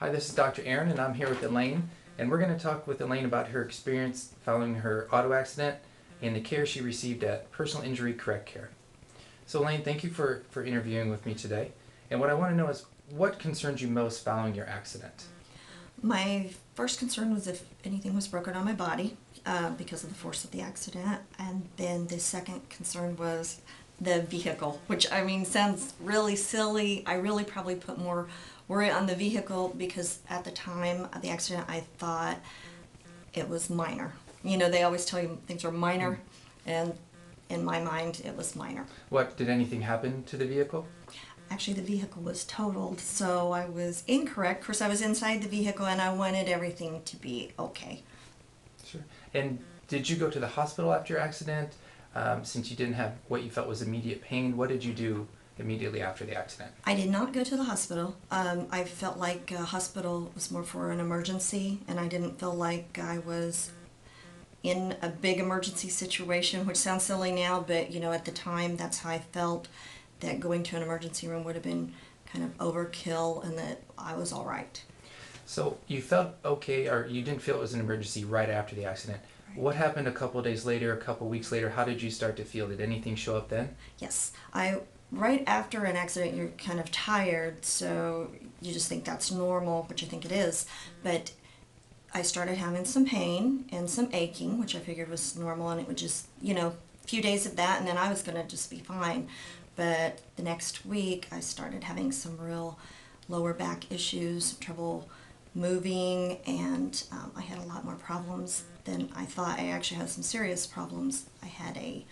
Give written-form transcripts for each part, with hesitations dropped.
Hi, this is Dr. Aaron, and I'm here with Elaine, and we're going to talk with Elaine about her experience following her auto accident and the care she received at Personal Injury Correct Care. So Elaine, thank you for interviewing with me today. And what I want to know is, what concerns you most following your accident? My first concern was if anything was broken on my body because of the force of the accident. And then the second concern was the vehicle, which I mean sounds really silly. I really probably put more worry on the vehicle because at the time of the accident I thought it was minor. You know, they always tell you things are minor, and in my mind it was minor. Did anything happen to the vehicle? Actually, the vehicle was totaled, so I was incorrect. Of course, I was inside the vehicle and I wanted everything to be okay. Sure. And did you go to the hospital after your accident? Since you didn't have what you felt was immediate pain, what did you do immediately after the accident? I did not go to the hospital. I felt like a hospital was more for an emergency, and I didn't feel like I was in a big emergency situation, which sounds silly now, but you know, at the time, that's how I felt, that going to an emergency room would have been kind of overkill and that I was all right. So you felt okay, or you didn't feel it was an emergency right after the accident. Right. What happened a couple of days later, a couple of weeks later? How did you start to feel? Did anything show up then? Yes, right after an accident, you're kind of tired, so you just think that's normal, which I think it is. But I started having some pain and some aching, which I figured was normal, and it would just, you know, a few days of that, and then I was going to just be fine. But the next week, I started having some real lower back issues, trouble moving, and I had a lot more problems than I thought. I actually had some serious problems. I had a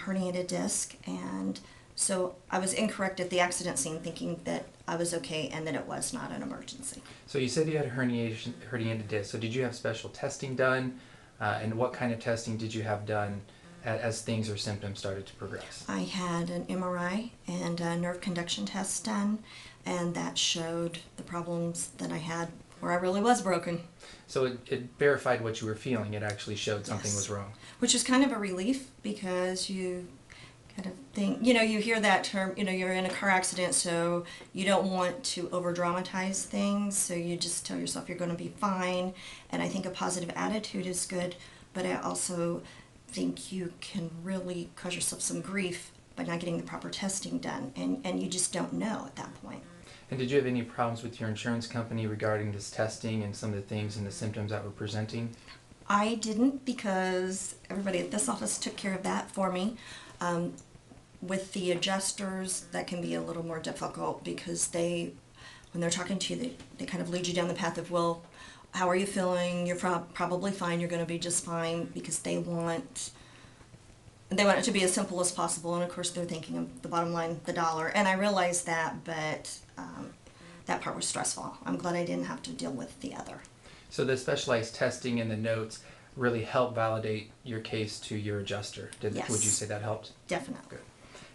herniated disc, and so I was incorrect at the accident scene, thinking that I was okay and that it was not an emergency. So you said you had a herniated disc. So did you have special testing done? And what kind of testing did you have done as things or symptoms started to progress? I had an MRI and a nerve conduction test done, and that showed the problems that I had where I really was broken. So it verified what you were feeling. It actually showed something Yes. was wrong. Which is kind of a relief because you kind of think, you know, you hear that term, you know, you're in a car accident, so you don't want to over dramatize things, so you just tell yourself you're going to be fine. And I think a positive attitude is good, but I also think you can really cause yourself some grief by not getting the proper testing done, and you just don't know at that point. And did you have any problems with your insurance company regarding this testing and some of the things and the symptoms that were presenting? I didn't, because everybody at this office took care of that for me. With the adjusters, that can be a little more difficult because when they're talking to you, they kind of lead you down the path of, well, how are you feeling? You're probably fine. You're going to be just fine, because they want it to be as simple as possible. And of course, they're thinking of the bottom line, the dollar. And I realized that, but that part was stressful. I'm glad I didn't have to deal with the other. So the specialized testing and the notes really helped validate your case to your adjuster. Yes. Would you say that helped? Definitely. Good.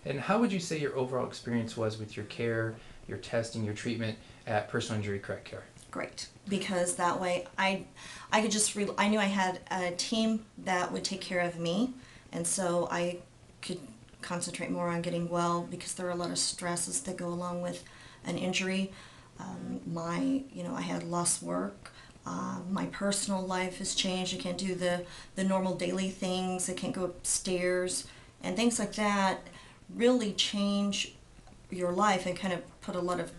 And how would you say your overall experience was with your care, your testing, your treatment at Personal Injury Correct Care? Great, because that way I could just I knew I had a team that would take care of me, and so I could concentrate more on getting well, because there are a lot of stresses that go along with an injury. I had lost work. My personal life has changed. I can't do the normal daily things. I can't go upstairs, and things like that really change your life and kind of put a lot of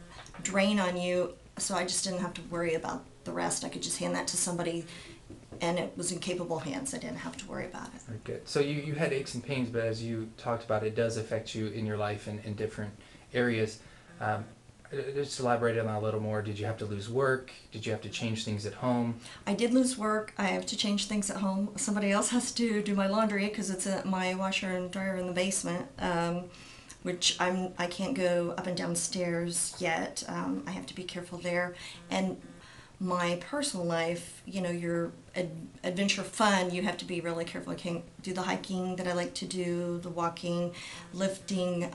drain on you. So I just didn't have to worry about the rest. I could just hand that to somebody, and it was in capable hands. I didn't have to worry about it. Very good. So you had aches and pains, but as you talked about, it does affect you in your life in different areas. Just elaborate on that a little more. Did you have to lose work? Did you have to change things at home? I did lose work. I have to change things at home. Somebody else has to do my laundry because it's at my washer and dryer in the basement, which I can't go up and down stairs yet. I have to be careful there. And my personal life, you know, your adventure fun, you have to be really careful. I can't do the hiking that I like to do, the walking, lifting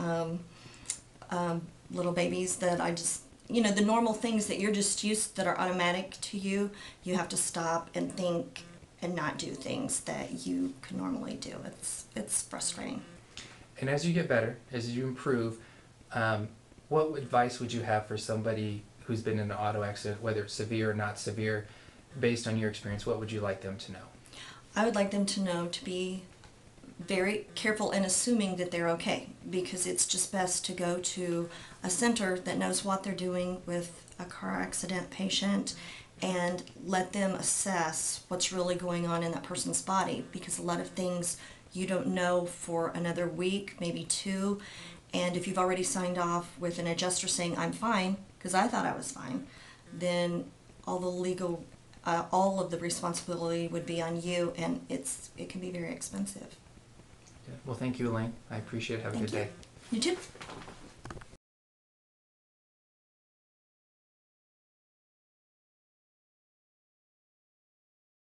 little babies that I just, you know, the normal things that you're just used, that are automatic to you. You have to stop and think and not do things that you could normally do. It's frustrating. And as you get better, as you improve, what advice would you have for somebody who's been in an auto accident, whether it's severe or not severe, based on your experience, what would you like them to know? I would like them to know to be very careful in assuming that they're okay, because it's just best to go to a center that knows what they're doing with a car accident patient and let them assess what's really going on in that person's body, because a lot of things you don't know for another week, maybe two, and if you've already signed off with an adjuster saying I'm fine because I thought I was fine, then all the legal all of the responsibility would be on you, and it can be very expensive. Well, thank you, Elaine. I appreciate it. Have a good day. You too.